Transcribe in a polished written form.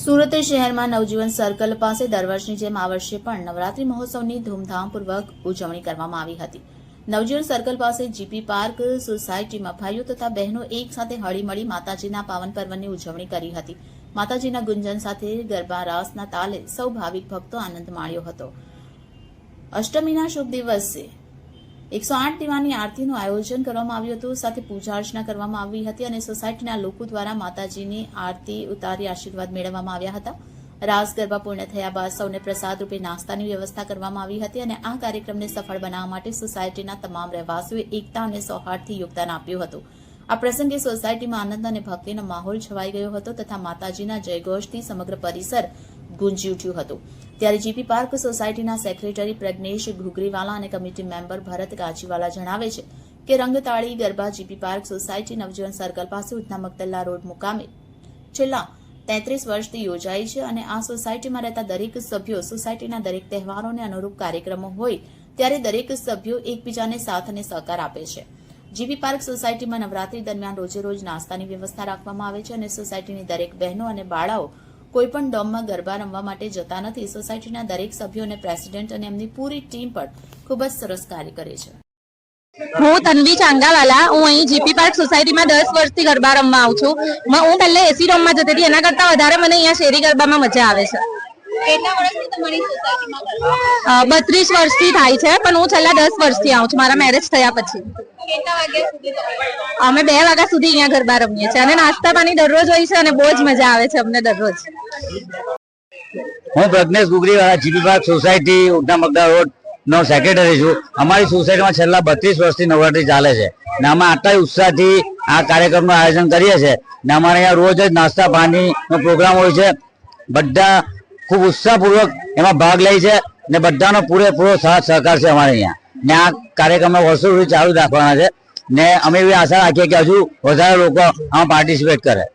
સુરત શહેરમાં નવજીવન સર્કલ પાસે દર વર્ષની જેમ આ વર્ષે પણ નવરાત્રી મહોત્સવની ધૂમધામપૂર્વક ઉજવણી કરવામાં આવી હતી। નવજીવન સર્કલ પાસે જીપી પાર્ક સોસાયટીમાં ભાઈઓ તથા બહેનો એક સાથે હળીમળી માતાજીના પાવન પર્વની ઉજવણી કરી હતી। માતાજીના ગુંજન સાથે ગરબા રાસના તાલે સૌ ભાવિક ભક્તો આનંદ માણ્યો હતો। અષ્ટમીના શુભ દિવસે 108 દીવાની આરતીનું આયોજન કરવામાં આવ્યું હતું, સાથે પૂજા અર્ચના કરવામાં આવી હતી અને સોસાયટીના લોકો દ્વારા માતાજીની આરતી ઉતારી આશીર્વાદ મેળવવામાં આવ્યા હતા। રાસ ગરબા પૂર્ણ થયા બાદ સૌને પ્રસાદ રૂપે નાસ્તાની વ્યવસ્થા કરવામાં આવી હતી અને આ કાર્યક્રમને સફળ બનાવવા માટે સોસાયટીના તમામ રહેવાસીઓએ એકતા અને સૌહાર્દથી યોગદાન આપ્યું હતું। આ પ્રસંગે સોસાયટીમાં આનંદ અને ભક્તિનો માહોલ છવાઈ ગયો હતો તથા માતાજીના જયઘોષથી સમગ્ર પરિસર ગુંજી ઉઠ્યું હતું। ત્યારે જીપી પાર્ક સોસાયટીના સેક્રેટરી પ્રજ્ઞેશ ઘુગરીવાલા અને કમિટી મેમ્બર ભરત ગાજીવાલા જણાવે છે કે Rangtali garba GP park society Navjivan circle પાસે ઉધના મગદલ્લા રોડ મુકામે છેલ્લા 33 વર્ષથી યોજાય છે અને આ સોસાયટીમાં રહેતા દરેક સભ્યો સોસાયટીના દરેક તહેવારોને અનુરૂપ કાર્યક્રમો હોય ત્યારે દરેક સભ્યો એકબીજાને સાથ અને સહકાર આપે છે। જીપી પાર્ક સોસાયટીમાં નવરાત્રી દરમિયાન રોજે રોજ નાસ્તાની વ્યવસ્થા રાખવામાં આવે છે અને સોસાયટીની દરેક બહેનો અને બાળાઓ કોઈપણ ડોમમાં ગરબા રમવા માટે જતા નથી। સોસાયટીના દરેક સભ્યો અને પ્રેસિડેન્ટ અને એમની પૂરી ટીમ પણ ખૂબ જ સરસ કાર્ય કરે છે। હું તન્વી ચાંગાવાલા, હું અહીં જીપી પાર્ક સોસાયટીમાં 10 વર્ષથી ગરબા રમવા આવું છું। હું પહેલા એસી રૂમમાં જતી હતી, એના કરતા વધારે મને અહીંયા શેરી ગરબામાં મજા આવે છે। કેટલા વર્ષથી તમારી સોસાયટીમાં 32 વર્ષથી થાય છે, પણ હું છેલ્લા 10 વર્ષથી આવું છું મારા મેરેજ થયા પછી। કેટલા વાગ્યા સુધી અમે 2 વાગ્યા સુધી અહીંયા ગરબા રમીએ છીએ અને નાસ્તા પાણી દરરોજ હોય છે અને બહુ જ મજા આવે છે અમને દરરોજ। હું Pragnesh Ghugriwala, GP park society Udhna Magdalla road નો સેક્રેટરી છું। અમારી સોસાયટીમાં છેલ્લા 32 વર્ષથી નવરાત્રી ચાલે છે ને અમે આટલા ઉત્સાહથી આ કાર્યક્રમનું આયોજન કરીએ છીએ ને અમારે અહીંયા રોજ જ નાસ્તા પાણીનો પ્રોગ્રામ હોય છે। બધા ખૂબ ઉત્સાહપૂર્વક એમાં ભાગ લે છે ને બધાનો પૂરેપૂરો સાથ સહકાર છે અમારે અહીંયા ને આ કાર્યક્રમમાં વર્ષો સુધી ચાલુ રાખવાના છે ને અમે એવી આશા રાખીએ કે હજુ વધારે લોકો આમાં પાર્ટિસિપેટ કરે।